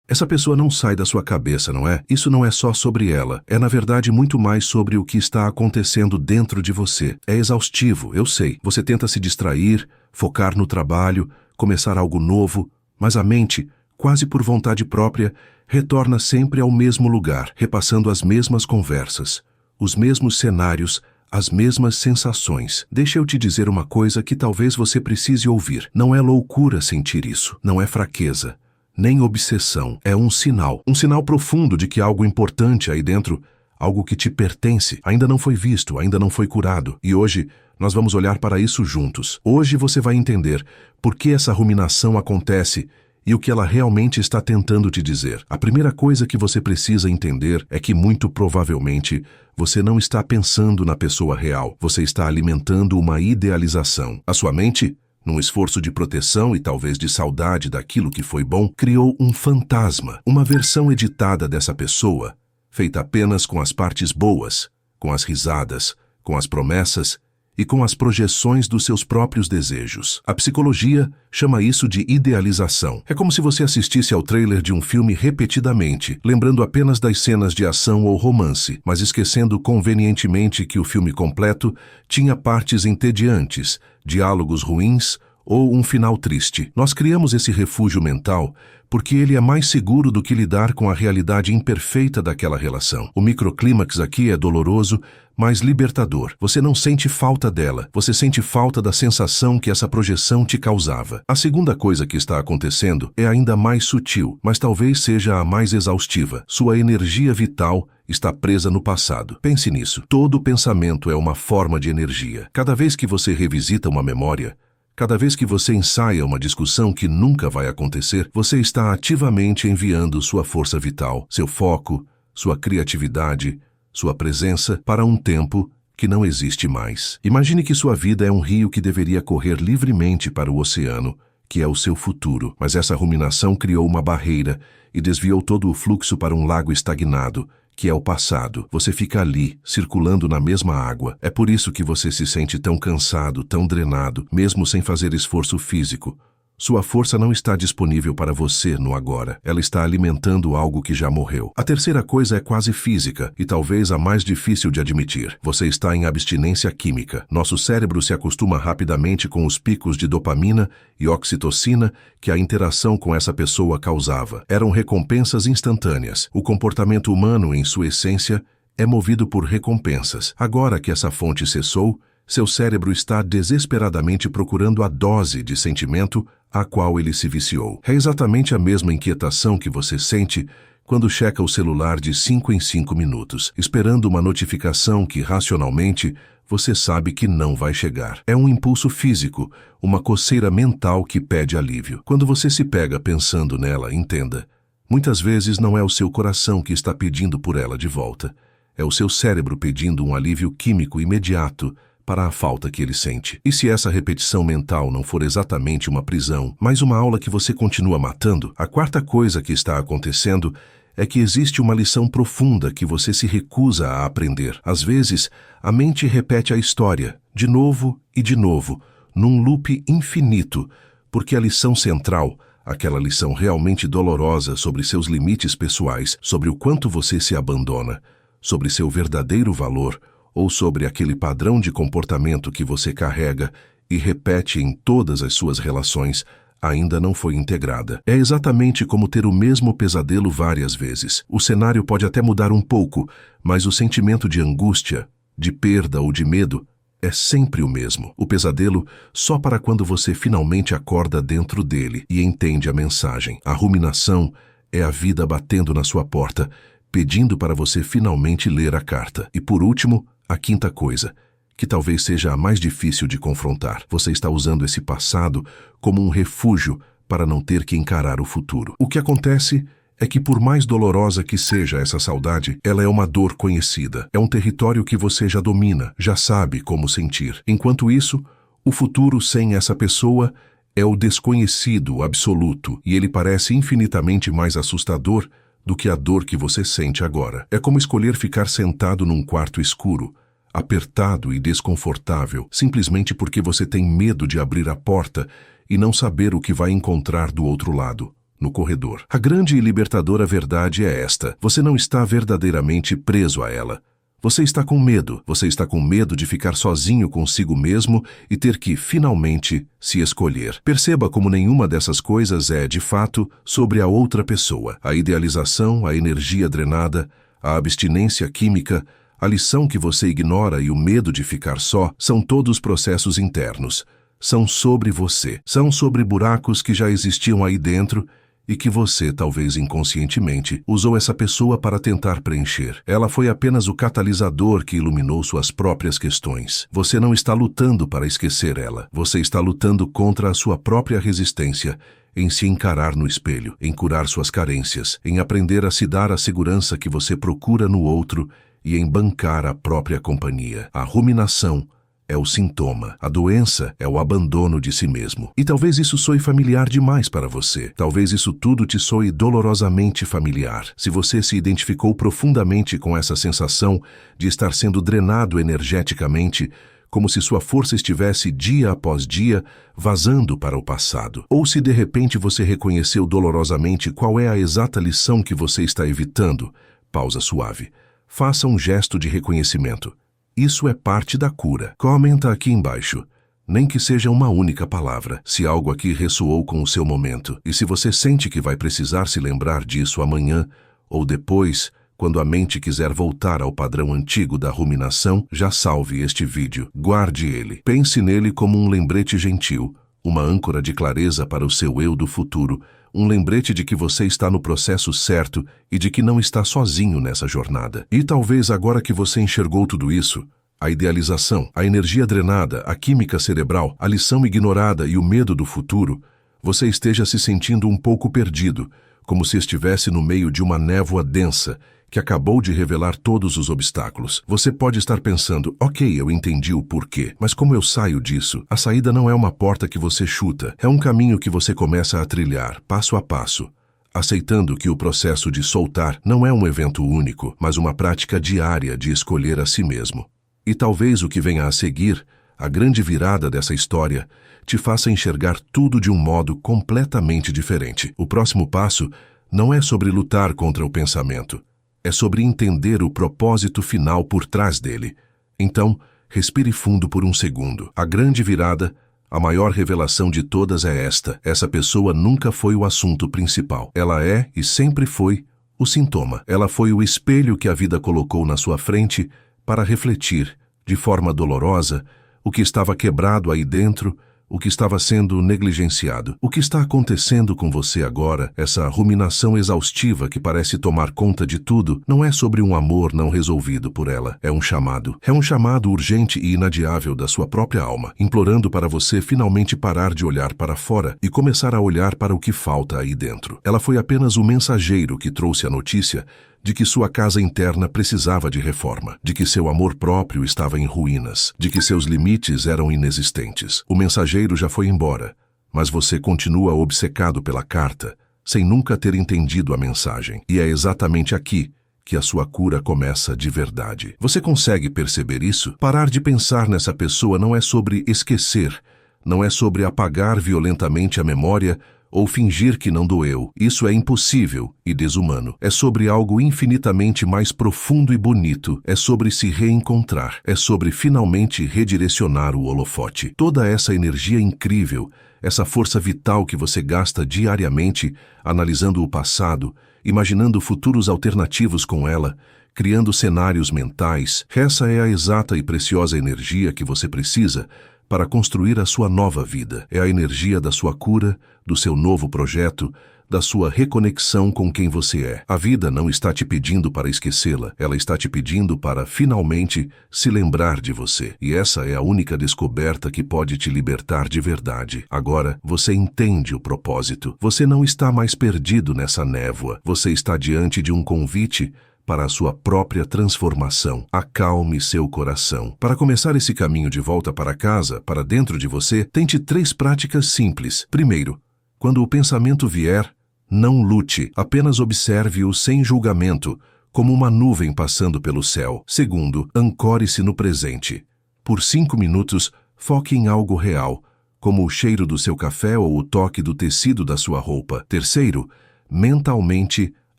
Essa pessoa não sai da sua cabeça, não é? Isso não é só sobre ela. É, na verdade, muito mais sobre o que está acontecendo dentro de você. É exaustivo, eu sei. Você tenta se distrair, focar no trabalho, começar algo novo, mas a mente, quase por vontade própria, retorna sempre ao mesmo lugar, repassando as mesmas conversas, os mesmos cenários, as mesmas sensações. Deixa eu te dizer uma coisa que talvez você precise ouvir. Não é loucura sentir isso. Não é fraqueza. Nem obsessão. É um sinal profundo de que algo importante aí dentro, algo que te pertence, ainda não foi visto, ainda não foi curado. E hoje, nós vamos olhar para isso juntos. Hoje você vai entender por que essa ruminação acontece e o que ela realmente está tentando te dizer. A primeira coisa que você precisa entender é que, muito provavelmente, você não está pensando na pessoa real. Você está alimentando uma idealização. A sua mente, num esforço de proteção e talvez de saudade daquilo que foi bom, criou um fantasma, uma versão editada dessa pessoa, feita apenas com as partes boas, com as risadas, com as promessas e com as projeções dos seus próprios desejos. A psicologia chama isso de idealização. É como se você assistisse ao trailer de um filme repetidamente, lembrando apenas das cenas de ação ou romance, mas esquecendo convenientemente que o filme completo tinha partes entediantes, diálogos ruins ou um final triste. Nós criamos esse refúgio mental porque ele é mais seguro do que lidar com a realidade imperfeita daquela relação. O microclímax aqui é doloroso, mas libertador. Você não sente falta dela, você sente falta da sensação que essa projeção te causava. A segunda coisa que está acontecendo é ainda mais sutil, mas talvez seja a mais exaustiva. Sua energia vital está presa no passado. Pense nisso. Todo pensamento é uma forma de energia. Cada vez que você revisita uma memória, cada vez que você ensaia uma discussão que nunca vai acontecer, você está ativamente enviando sua força vital, seu foco, sua criatividade, sua presença para um tempo que não existe mais. Imagine que sua vida é um rio que deveria correr livremente para o oceano, que é o seu futuro. Mas essa ruminação criou uma barreira e desviou todo o fluxo para um lago estagnado, que é o passado. Você fica ali, circulando na mesma água. É por isso que você se sente tão cansado, tão drenado, mesmo sem fazer esforço físico. Sua força não está disponível para você no agora. Ela está alimentando algo que já morreu. A terceira coisa é quase física e talvez a mais difícil de admitir. Você está em abstinência química. Nosso cérebro se acostuma rapidamente com os picos de dopamina e oxitocina que a interação com essa pessoa causava. Eram recompensas instantâneas. O comportamento humano, em sua essência, é movido por recompensas. Agora que essa fonte cessou, seu cérebro está desesperadamente procurando a dose de sentimento a qual ele se viciou. É exatamente a mesma inquietação que você sente quando checa o celular de 5 em 5 minutos, esperando uma notificação que, racionalmente, você sabe que não vai chegar. É um impulso físico, uma coceira mental que pede alívio. Quando você se pega pensando nela, entenda, muitas vezes não é o seu coração que está pedindo por ela de volta. É o seu cérebro pedindo um alívio químico imediato para a falta que ele sente. E se essa repetição mental não for exatamente uma prisão, mas uma aula que você continua matando, a quarta coisa que está acontecendo é que existe uma lição profunda que você se recusa a aprender. Às vezes, a mente repete a história, de novo e de novo, num loop infinito, porque a lição central, aquela lição realmente dolorosa sobre seus limites pessoais, sobre o quanto você se abandona, sobre seu verdadeiro valor, ou sobre aquele padrão de comportamento que você carrega e repete em todas as suas relações, ainda não foi integrada. É exatamente como ter o mesmo pesadelo várias vezes. O cenário pode até mudar um pouco, mas o sentimento de angústia, de perda ou de medo é sempre o mesmo. O pesadelo só para quando você finalmente acorda dentro dele e entende a mensagem. A ruminação é a vida batendo na sua porta, pedindo para você finalmente ler a carta. E por último, a quinta coisa, que talvez seja a mais difícil de confrontar. Você está usando esse passado como um refúgio para não ter que encarar o futuro. O que acontece é que, por mais dolorosa que seja essa saudade, ela é uma dor conhecida. É um território que você já domina, já sabe como sentir. Enquanto isso, o futuro sem essa pessoa é o desconhecido absoluto, e ele parece infinitamente mais assustador do que a dor que você sente agora. É como escolher ficar sentado num quarto escuro, apertado e desconfortável, simplesmente porque você tem medo de abrir a porta e não saber o que vai encontrar do outro lado. no corredor. A grande e libertadora verdade é esta: você não está verdadeiramente preso a ela. Você está com medo. Você está com medo de ficar sozinho consigo mesmo e ter que, finalmente, se escolher. Perceba como nenhuma dessas coisas é, de fato, sobre a outra pessoa. A idealização, a energia drenada, a abstinência química, a lição que você ignora e o medo de ficar só são todos processos internos. São sobre você. São sobre buracos que já existiam aí dentro e que você, talvez inconscientemente, usou essa pessoa para tentar preencher. Ela foi apenas o catalisador que iluminou suas próprias questões. Você não está lutando para esquecer ela. Você está lutando contra a sua própria resistência em se encarar no espelho, em curar suas carências, em aprender a se dar a segurança que você procura no outro e em bancar a própria companhia. A ruminação é o sintoma. A doença é o abandono de si mesmo. E talvez isso soe familiar demais para você. Talvez isso tudo te soe dolorosamente familiar. Se você se identificou profundamente com essa sensação de estar sendo drenado energeticamente, como se sua força estivesse, dia após dia, vazando para o passado. Ou se de repente você reconheceu dolorosamente qual é a exata lição que você está evitando, pausa suave. Faça um gesto de reconhecimento. Isso é parte da cura. Comenta aqui embaixo, nem que seja uma única palavra, se algo aqui ressoou com o seu momento. E se você sente que vai precisar se lembrar disso amanhã ou depois, quando a mente quiser voltar ao padrão antigo da ruminação, já salve este vídeo. Guarde ele. Pense nele como um lembrete gentil, uma âncora de clareza para o seu eu do futuro, um lembrete de que você está no processo certo e de que não está sozinho nessa jornada. E talvez agora que você enxergou tudo isso, a idealização, a energia drenada, a química cerebral, a lição ignorada e o medo do futuro, você esteja se sentindo um pouco perdido, como se estivesse no meio de uma névoa densa que acabou de revelar todos os obstáculos. Você pode estar pensando, ok, eu entendi o porquê, mas como eu saio disso? A saída não é uma porta que você chuta, é um caminho que você começa a trilhar, passo a passo, aceitando que o processo de soltar não é um evento único, mas uma prática diária de escolher a si mesmo. E talvez o que venha a seguir, a grande virada dessa história, te faça enxergar tudo de um modo completamente diferente. O próximo passo não é sobre lutar contra o pensamento, é sobre entender o propósito final por trás dele. Então, respire fundo por um segundo. A grande virada, a maior revelação de todas é esta: essa pessoa nunca foi o assunto principal. Ela é, e sempre foi, o sintoma. Ela foi o espelho que a vida colocou na sua frente para refletir, de forma dolorosa, o que estava quebrado aí dentro, o que estava sendo negligenciado. O que está acontecendo com você agora, essa ruminação exaustiva que parece tomar conta de tudo, não é sobre um amor não resolvido por ela. É um chamado. É um chamado urgente e inadiável da sua própria alma, implorando para você finalmente parar de olhar para fora e começar a olhar para o que falta aí dentro. Ela foi apenas o mensageiro que trouxe a notícia de que sua casa interna precisava de reforma, de que seu amor próprio estava em ruínas, de que seus limites eram inexistentes. O mensageiro já foi embora, mas você continua obcecado pela carta, sem nunca ter entendido a mensagem. E é exatamente aqui que a sua cura começa de verdade. Você consegue perceber isso? Parar de pensar nessa pessoa não é sobre esquecer, não é sobre apagar violentamente a memória ou fingir que não doeu. Isso é impossível e desumano. É sobre algo infinitamente mais profundo e bonito. É sobre se reencontrar. É sobre finalmente redirecionar o holofote. Toda essa energia incrível, essa força vital que você gasta diariamente, analisando o passado, imaginando futuros alternativos com ela, criando cenários mentais, essa é a exata e preciosa energia que você precisa para construir a sua nova vida. É a energia da sua cura, do seu novo projeto, da sua reconexão com quem você é. A vida não está te pedindo para esquecê-la, ela está te pedindo para, finalmente, se lembrar de você. E essa é a única descoberta que pode te libertar de verdade. Agora, você entende o propósito. Você não está mais perdido nessa névoa. Você está diante de um convite para a sua própria transformação. Acalme seu coração. Para começar esse caminho de volta para casa, para dentro de você, tente 3 práticas simples. Primeiro, quando o pensamento vier, não lute, apenas observe-o sem julgamento, como uma nuvem passando pelo céu. Segundo, ancore-se no presente. Por 5 minutos, foque em algo real, como o cheiro do seu café ou o toque do tecido da sua roupa. Terceiro, mentalmente,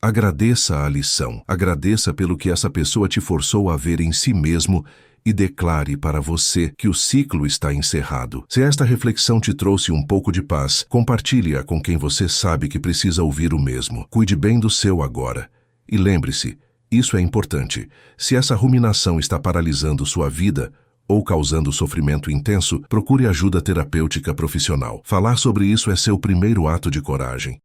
agradeça a lição. Agradeça pelo que essa pessoa te forçou a ver em si mesmo e declare para você que o ciclo está encerrado. Se esta reflexão te trouxe um pouco de paz, compartilhe-a com quem você sabe que precisa ouvir o mesmo. Cuide bem do seu agora. E lembre-se, isso é importante. Se essa ruminação está paralisando sua vida ou causando sofrimento intenso, procure ajuda terapêutica profissional. Falar sobre isso é seu primeiro ato de coragem.